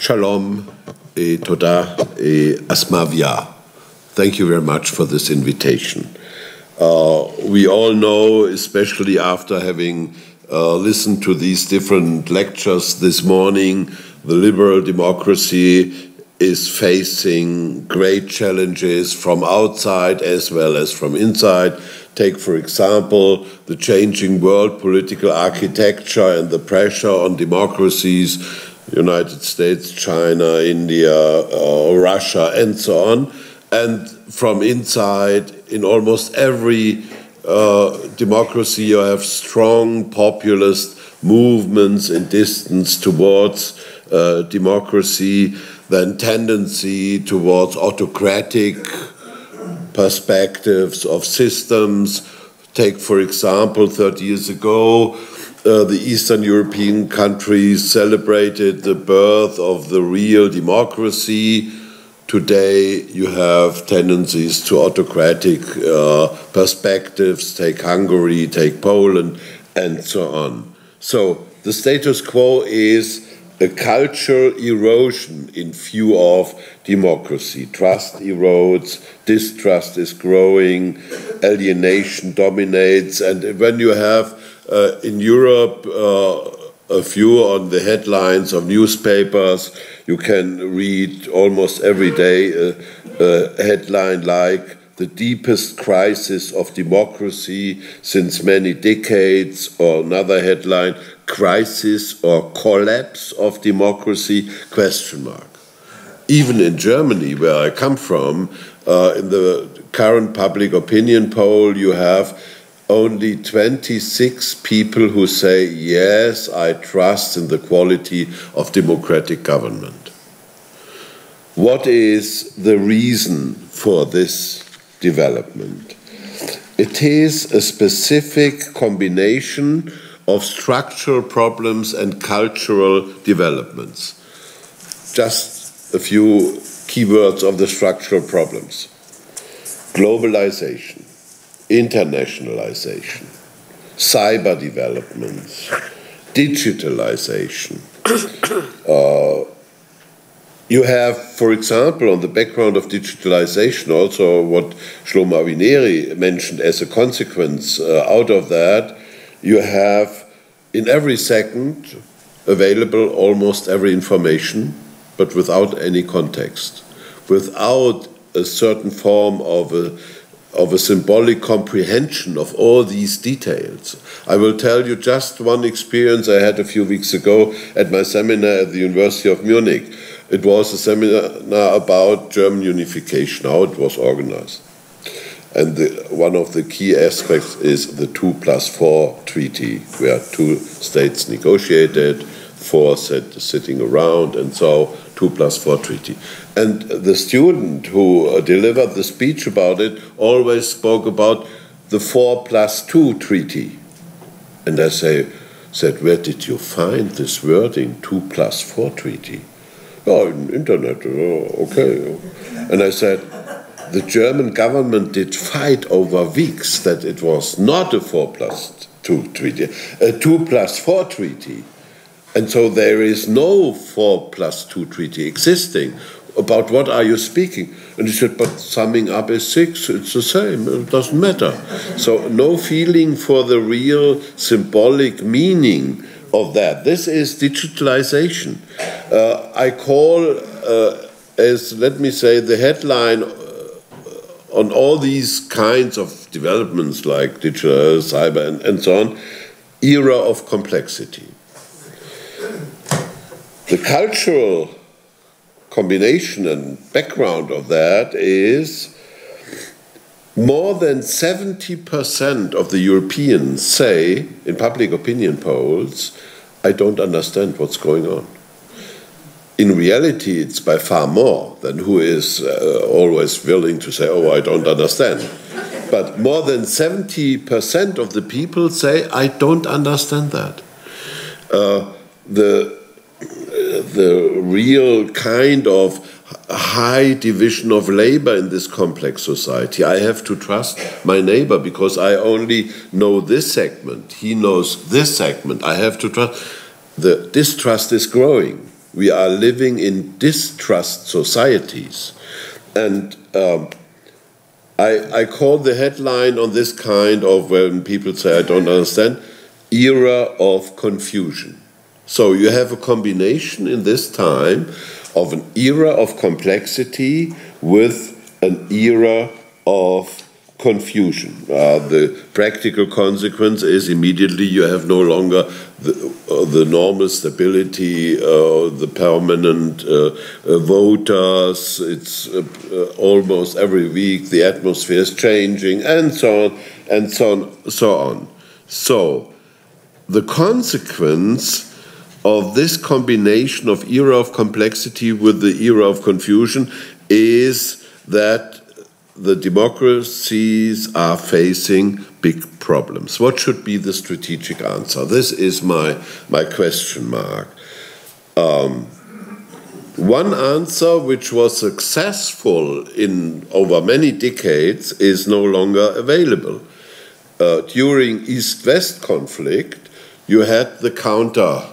Shalom, Toda, Asmavia. Thank you very much for this invitation. We all know, especially after having listened to these different lectures this morning, the liberal democracy is facing great challenges from outside as well as from inside. Take, for example, the changing world political architecture and the pressure on democracies, United States, China, India, Russia, and so on. And from inside, in almost every democracy, you have strong populist movements and distance towards democracy, then tendency towards autocratic perspectives of systems. Take, for example, 30 years ago, the Eastern European countries celebrated the birth of the real democracy. Today, you have tendencies to autocratic perspectives. Take Hungary, take Poland, and so on. So the status quo is a cultural erosion in view of democracy. Trust erodes, distrust is growing, alienation dominates, and when you have in Europe a view on the headlines of newspapers, you can read almost every day a headline like "The deepest crisis of democracy since many decades," or another headline, "Crisis or collapse of democracy?" ? Even in Germany, where I come from, in the current public opinion poll, you have only 26 people who say, yes, I trust in the quality of democratic government. What is the reason for this development? It is a specific combination of structural problems and cultural developments. Just a few keywords of the structural problems. Globalization, internationalization, cyber developments, digitalization. You have, for example, on the background of digitalization, also what Shlomo Avineri mentioned as a consequence out of that, you have in every second available almost every information, but without any context, without a certain form of a symbolic comprehension of all these details. I will tell you just one experience I had a few weeks ago at my seminar at the University of Munich. It was a seminar about German unification, how it was organized. And one of the key aspects is the 2+4 treaty, where two states negotiated, four sitting around, and so 2+4 treaty. And the student who delivered the speech about it always spoke about the 4+2 treaty. And I said, where did you find this wording, 2+4 treaty? Oh, in the internet, okay. And I said, the German government did fight over weeks that it was not a 4+2 treaty, a 2+4 treaty. And so there is no 4+2 treaty existing. About what are you speaking? And he said, but summing up is 6, it's the same, it doesn't matter. So no feeling for the real symbolic meaning of that. This is digitalization. I call, as let me say, the headline on all these kinds of developments like digital, cyber, and so on, era of complexity. The cultural combination and background of that is more than 70% of the Europeans say, in public opinion polls, I don't understand what's going on. In reality, it's by far more than who is always willing to say, oh, I don't understand. But more than 70% of the people say, I don't understand that. The real kind of high division of labor in this complex society. I have to trust my neighbor because I only know this segment. He knows this segment. I have to trust. The distrust is growing. We are living in distrust societies. And I call the headline on this kind of, when people say I don't understand, era of confusion. So you have a combination in this time of an era of complexity with an era of confusion. The practical consequence is immediately you have no longer the normal stability, the permanent voters. It's almost every week the atmosphere is changing, and so on, and so on, so on. So the consequence of this combination of era of complexity with the era of confusion is that the democracies are facing big problems. What should be the strategic answer? This is my question mark. One answer which was successful over many decades is no longer available. During East-West conflict, you had the counter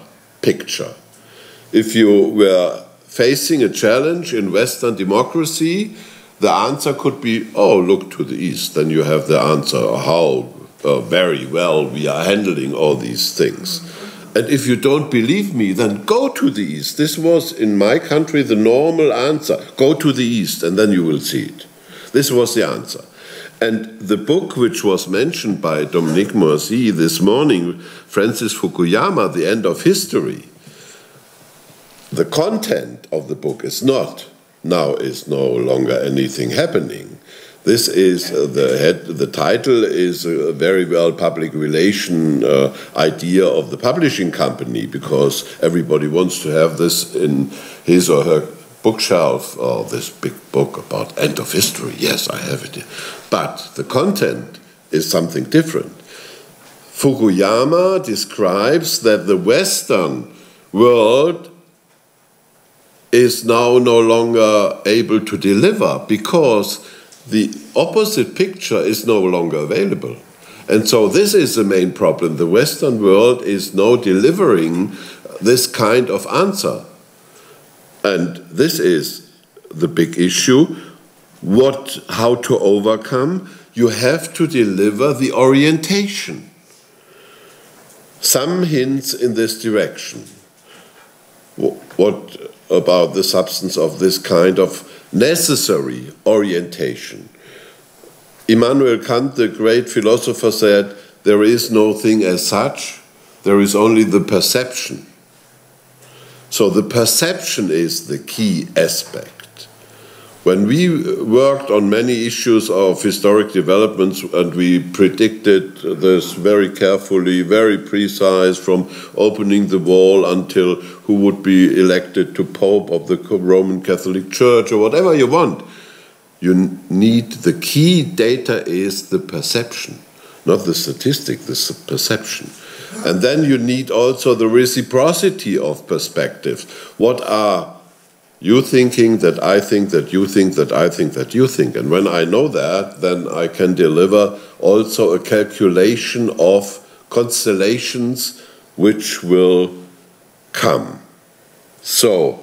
picture. If you were facing a challenge in Western democracy, the answer could be, oh, look to the East. Then you have the answer, how very well we are handling all these things. And if you don't believe me, then go to the East. This was, in my country, the normal answer. Go to the East, and then you will see it. This was the answer. And the book which was mentioned by Dominique Moissy this morning, Francis Fukuyama, The End of History, the content of the book is not, now is no longer anything happening. This is, the title is a very well public relation idea of the publishing company, because everybody wants to have this in his or her bookshelf, or this big book about end of history. Yes, I have it. But the content is something different. Fukuyama describes that the Western world is now no longer able to deliver because the opposite picture is no longer available. And so this is the main problem. The Western world is now delivering this kind of answer. And this is the big issue. How to overcome? You have to deliver the orientation. Some hints in this direction. What about the substance of this kind of necessary orientation? Immanuel Kant, the great philosopher, said, there is no thing as such, there is only the perception. So the perception is the key aspect. When we worked on many issues of historic developments, and we predicted this very carefully, very precise, from opening the wall until who would be elected to Pope of the Roman Catholic Church, or whatever you want, you need, the key data is the perception, not the statistic, the perception. And then you need also the reciprocity of perspectives. What are you thinking that I think that you think that I think that you think? And when I know that, then I can deliver also a calculation of constellations which will come. So,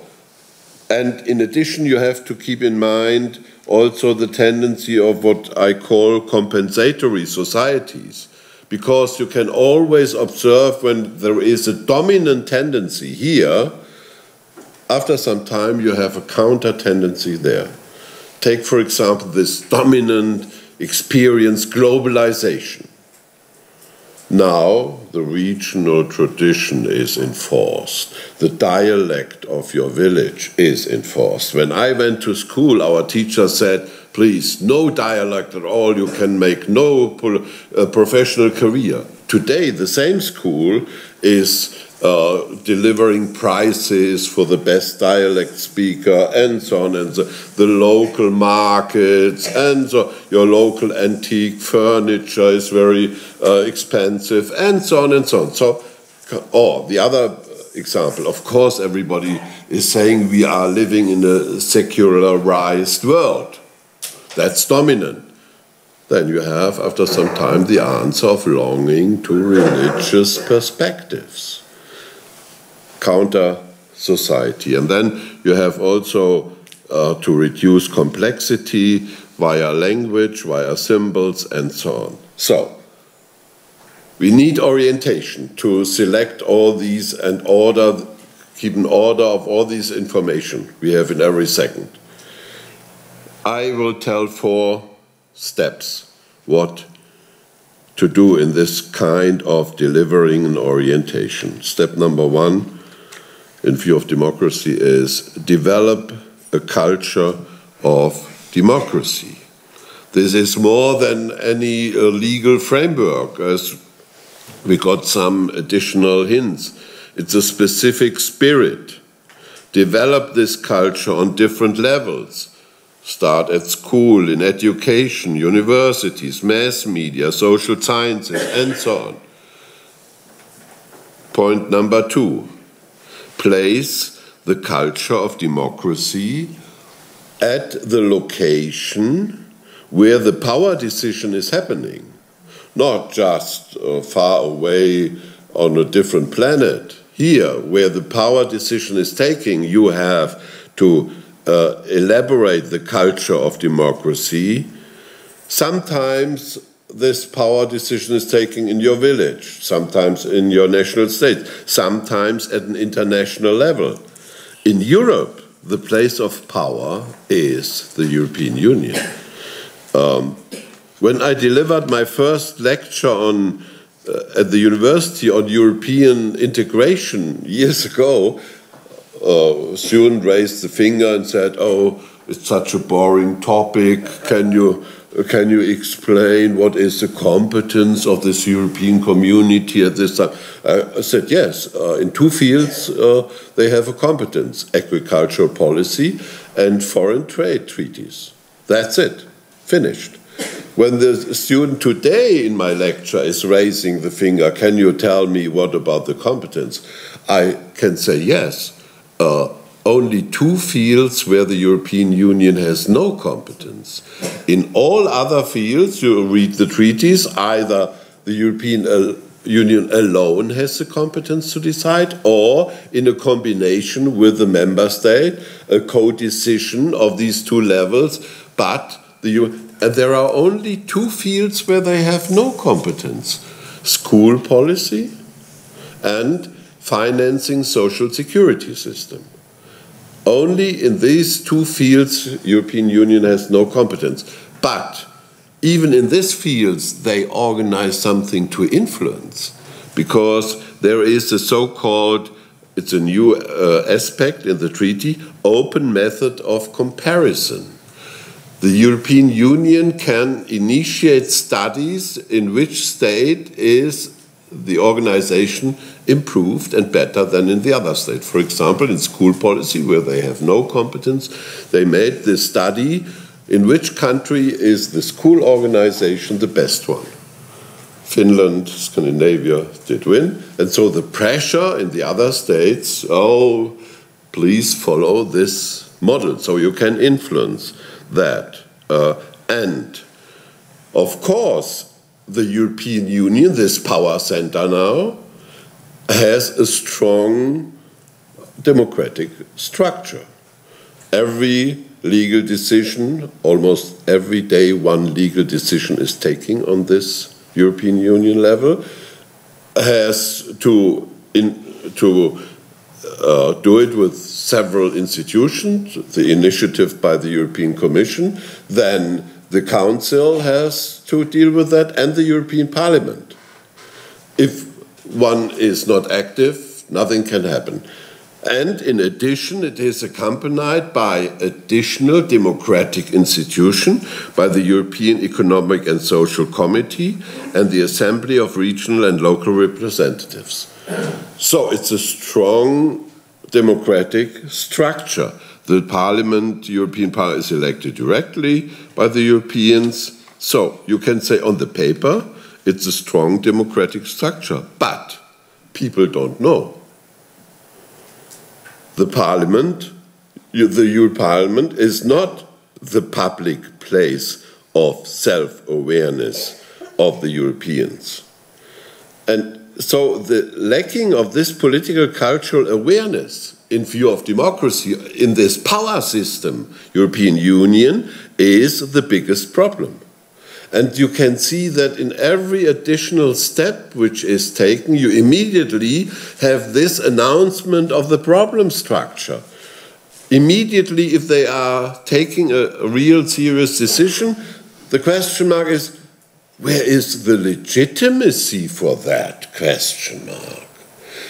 and in addition, you have to keep in mind also the tendency of what I call compensatory societies, because you can always observe when there is a dominant tendency here, after some time you have a counter tendency there. Take, for example, this dominant experience, globalization. Now the regional tradition is enforced. The dialect of your village is enforced. When I went to school, our teacher said, please, no dialect at all, you can make no professional career. Today, the same school is delivering prizes for the best dialect speaker, and so on, and the local markets, and so your local antique furniture is very expensive, and so on and so on. So, the other example, of course, everybody is saying we are living in a secularized world. That's dominant. Then you have, after some time, the answer of longing to religious perspectives. Counter society. And then you have also to reduce complexity via language, via symbols, and so on. So, we need orientation to select all these and keep an order of all these information we have in every second. I will tell 4 steps what to do in this kind of delivering an orientation. Step number 1, in view of democracy, is develop a culture of democracy. This is more than any legal framework, as we got some additional hints. It's a specific spirit. Develop this culture on different levels. Start at school, in education, universities, mass media, social sciences, and so on. Point number 2, place the culture of democracy at the location where the power decision is happening, not just far away on a different planet. Here, where the power decision is taking, you have to elaborate the culture of democracy. Sometimes this power decision is taken in your village, sometimes in your national state, sometimes at an international level. In Europe, the place of power is the European Union. When I delivered my first lecture at the university on European integration years ago, a student raised the finger and said, "Oh, it's such a boring topic. Can you explain what is the competence of this European community at this time?" I said, yes, in 2 fields they have a competence: agricultural policy and foreign trade treaties. That's it, finished. When the student today in my lecture is raising the finger, "Can you tell me what about the competence?" I can say yes. Only 2 fields where the European Union has no competence. In all other fields, you read the treaties, either the European Union alone has the competence to decide, or in a combination with the member state, a co-decision of these 2 levels, and there are only 2 fields where they have no competence: school policy and financing social security system. Only in these 2 fields European Union has no competence. But even in these fields they organize something to influence, because there is a so-called, it's a new aspect in the treaty, open method of comparison. The European Union can initiate studies in which state is the organization improved and better than in the other state. For example, in school policy, where they have no competence, they made this study in which country is the school organization the best one. Finland, Scandinavia did win, and so the pressure in the other states, oh, please follow this model, so you can influence that. And of course, the European Union, this power center now, has a strong democratic structure. Every legal decision, almost every day one legal decision is taken on this European Union level, has to do it with several institutions, the initiative by the European Commission, then the Council has to deal with that, and the European Parliament. If one is not active, nothing can happen. And in addition, it is accompanied by additional democratic institution, by the European Economic and Social Committee and the Assembly of Regional and Local Representatives. So it's a strong democratic structure. The Parliament, European Parliament, is elected directly by the Europeans. So you can say on the paper, it's a strong democratic structure, but people don't know. The Parliament, the European Parliament, is not the public place of self-awareness of the Europeans. And so the lacking of this political cultural awareness in view of democracy in this power system, European Union, is the biggest problem. And you can see that in every additional step which is taken, you immediately have this announcement of the problem structure. Immediately, if they are taking a real serious decision, the question mark is, where is the legitimacy for that question mark?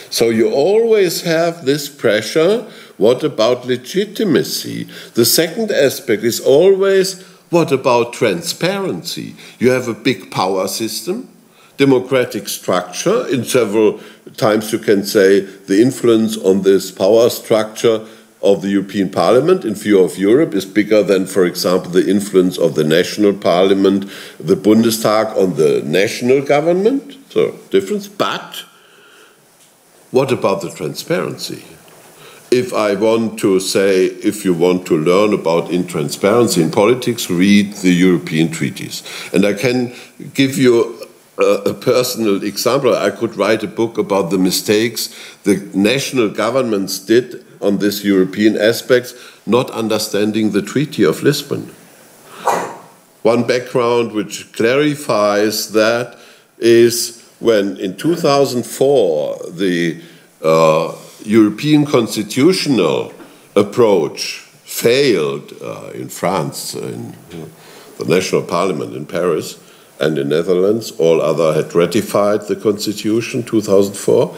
So you always have this pressure. What about legitimacy? The second aspect is always, what about transparency? You have a big power system, democratic structure. In several times you can say the influence on this power structure of the European Parliament in view of Europe is bigger than, for example, the influence of the national parliament, the Bundestag, on the national government. So, difference. But what about the transparency? If I want to say, if you want to learn about intransparency in politics, read the European treaties. And I can give you a personal example. I could write a book about the mistakes the national governments did on this European aspects, not understanding the Treaty of Lisbon. One background which clarifies that is when in 2004 the European constitutional approach failed in France, in the national parliament in Paris, and in Netherlands, all other had ratified the constitution 2004,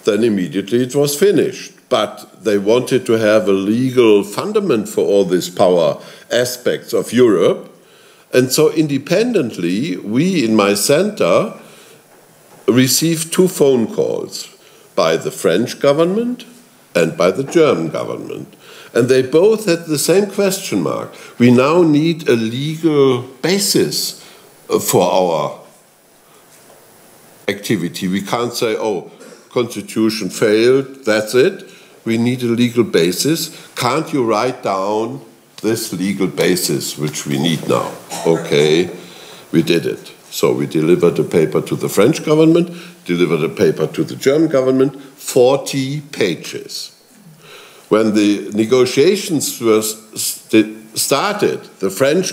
then immediately it was finished. But they wanted to have a legal fundament for all these power aspects of Europe. And so independently, we in my center received 2 phone calls by the French government and by the German government. And they both had the same question mark. We now need a legal basis for our activity. We can't say, oh, constitution failed, that's it. We need a legal basis. Can't you write down this legal basis which we need now? Okay, we did it. So we delivered a paper to the French government, delivered a paper to the German government, 40 pages. When the negotiations were started, the French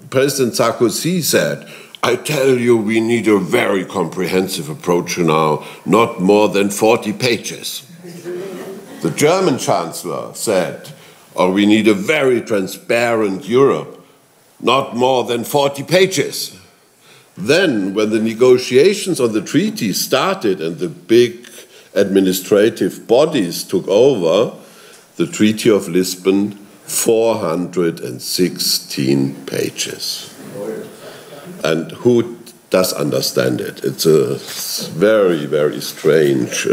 President Sarkozy said, I tell you, we need a very comprehensive approach now, not more than 40 pages. The German Chancellor said, oh, we need a very transparent Europe, not more than 40 pages. Then, when the negotiations on the treaty started and the big administrative bodies took over, the Treaty of Lisbon, 416 pages. And who does understand it? It's a very, very strange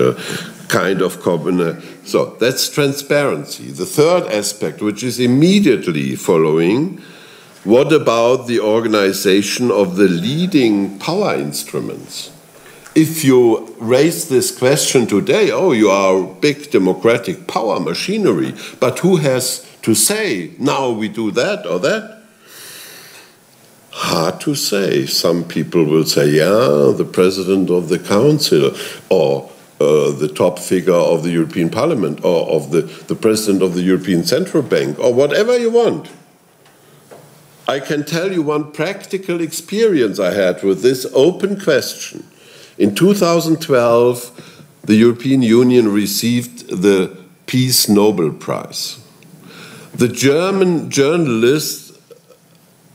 kind of common. So that's transparency. The third aspect, which is immediately following, what about the organization of the leading power instruments? If you raise this question today, oh, you are a big democratic power machinery, but who has to say, now we do that or that? Hard to say. Some people will say, yeah, the president of the council, or the top figure of the European Parliament, or of the president of the European Central Bank, or whatever you want. I can tell you one practical experience I had with this open question. In 2012, the European Union received the Peace Nobel Prize. The German journalists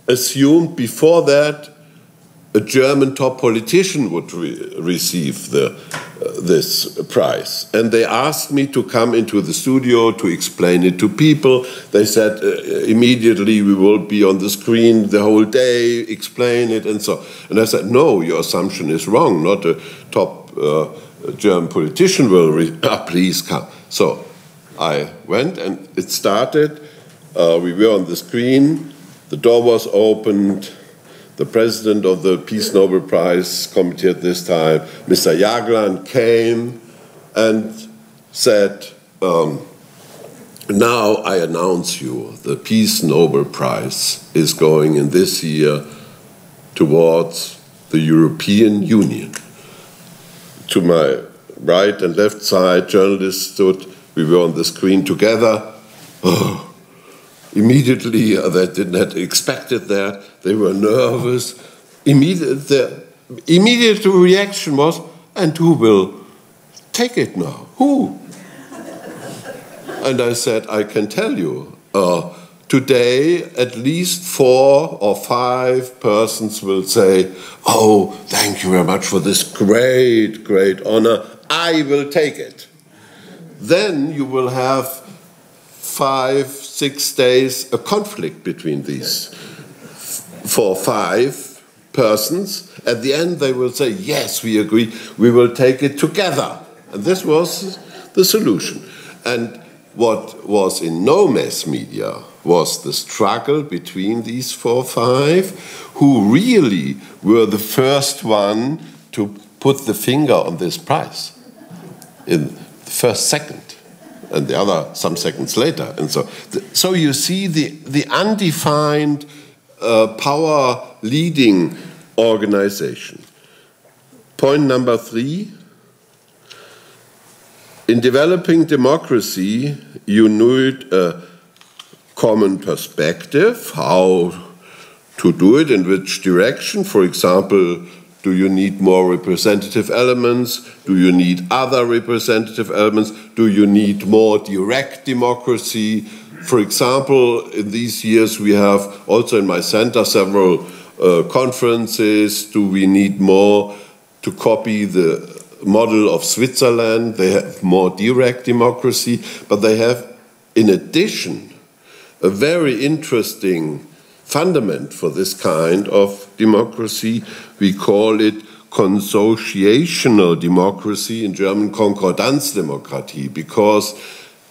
assumed before that a German top politician would receive this prize. And they asked me to come into the studio to explain it to people. They said, immediately we will be on the screen the whole day, explain it, and so. And I said, no, your assumption is wrong. Not a top German politician will, please come. So I went and it started. We were on the screen. The door was opened. The president of the Peace Nobel Prize committee at this time, Mr. Jagland, came and said, now I announce you, the Peace Nobel Prize is going in this year towards the European Union. to my right and left side, journalists stood. We were on the screen together. Oh, immediately, they did not expected that. They were nervous. The immediate reaction was, and who will take it now? Who? And I said, I can tell you, today at least 4 or 5 persons will say, oh, thank you very much for this great, great honor. I will take it. Then you will have 5-6 days a conflict between these 4 or 5 persons. At the end they will say, yes, we agree, we will take it together. And this was the solution. And what was in no mass media was the struggle between these 4 or 5 who really were the first one to put the finger on this price in the first second, and the other some seconds later. And so you see the undefined power leading organization. Point number 3. In developing democracy, you need a common perspective, how to do it, in which direction. For example, do you need more representative elements? Do you need other representative elements? Do you need more direct democracy? For example, in these years we have also in my center several conferences. Do we need more to copy the model of Switzerland? They have more direct democracy, but they have, in addition, a very interesting fundament for this kind of democracy. We call it consociational democracy, in German Konkordanzdemokratie, because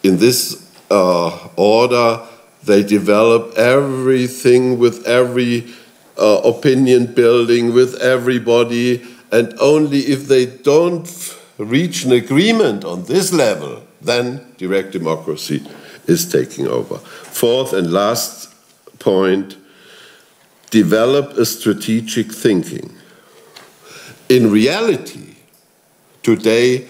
in this order they develop everything with every opinion building, with everybody, and only if they don't reach an agreement on this level, then direct democracy is taking over. 4th and last point, develop a strategic thinking. In reality, today,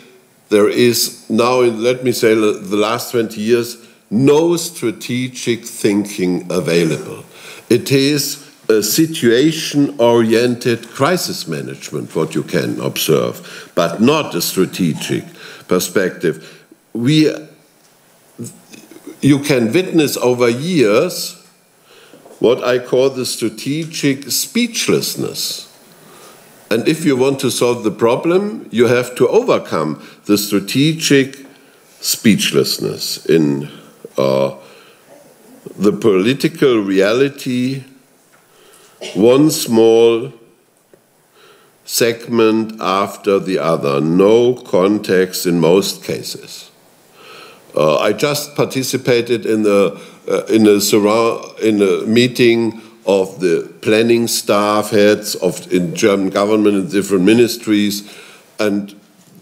there is now, let me say, the last 20 years, no strategic thinking available. It is a situation-oriented crisis management, what you can observe, but not a strategic perspective. You can witness over years what I call the strategic speechlessness. And if you want to solve the problem, you have to overcome the strategic speechlessness in the political reality. One small segment after the other, no context in most cases. I just participated in a meeting of the planning staff heads in German government in different ministries, and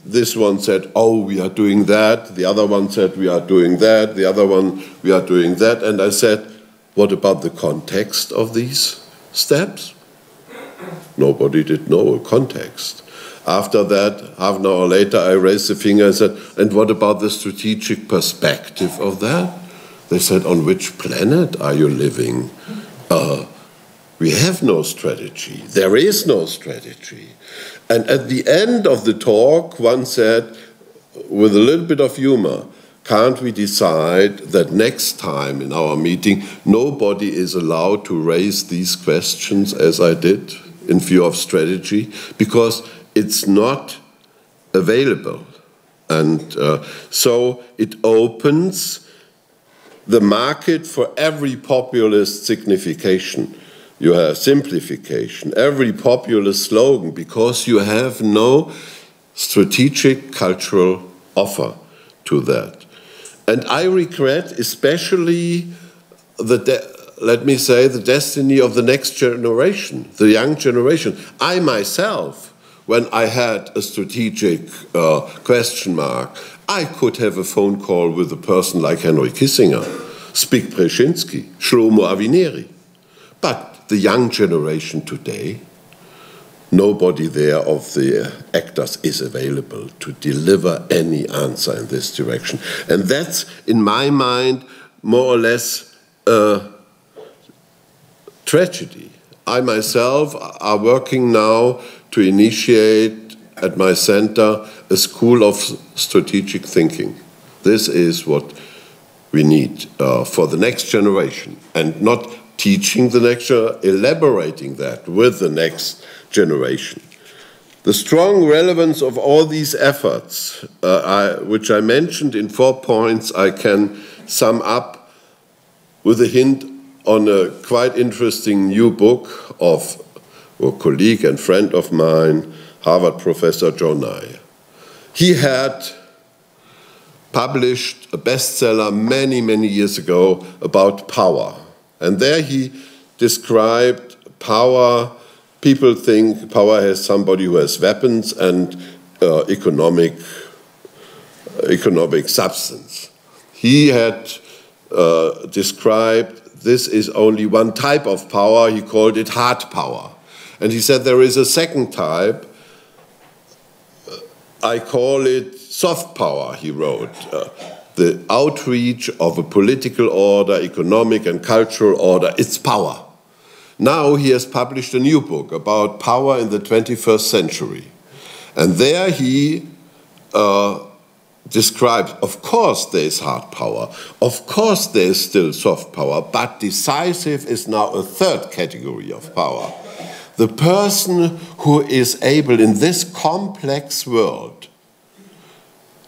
this one said, oh, we are doing that, the other one said, we are doing that, the other one, we are doing that, and I said, what about the context of these steps? Nobody did know a context. After that, half an hour later, I raised the finger and said, and what about the strategic perspective of that? They said, on which planet are you living? We have no strategy. There is no strategy. And at the end of the talk, one said, with a little bit of humor, can't we decide that next time in our meeting, nobody is allowed to raise these questions as I did in view of strategy, because it's not available. And so it opens the market for every populist signification. You have simplification, every populist slogan, because you have no strategic cultural offer to that. And I regret especially let me say, the destiny of the next generation, the young generation. I myself, when I had a strategic question mark, I could have a phone call with a person like Henry Kissinger, Zbigniew Brzezinski, Shlomo Avineri. But the young generation today, nobody there of the actors is available to deliver any answer in this direction. And that's, in my mind, more or less a tragedy. I myself are working now to initiate at my center a school of strategic thinking. This is what we need for the next generation, and not teaching the next generation, elaborating that with the next generation. The strong relevance of all these efforts, which I mentioned in 4 points, I can sum up with a hint on a quite interesting new book of a colleague and friend of mine, Harvard professor Joe Nye. He had published a bestseller many, many years ago about power. And there he described power. People think power has somebody who has weapons and economic substance. He had described this is only one type of power. He called it hard power. And he said there is a second type. I call it soft power, he wrote. The outreach of a political order, economic and cultural order, it's power. Now he has published a new book about power in the 21st century. And there he describes, of course there is hard power, of course there is still soft power, but decisive is now a third category of power. The person who is able in this complex world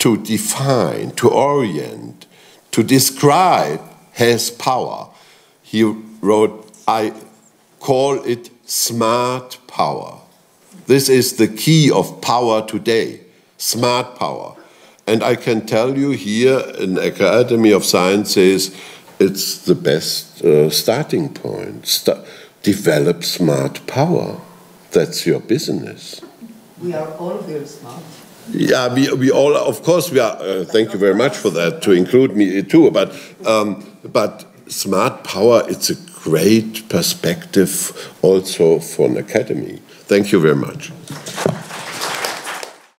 to define, to orient, to describe has power. He wrote, I call it smart power. This is the key of power today, smart power. And I can tell you here in Academy of Sciences, it's the best starting point. Develop smart power. That's your business. We are all very smart. Yeah, we all, of course, we are. Thank you very much for that, to include me too. But smart power, it's a great perspective also for an academy. Thank you very much.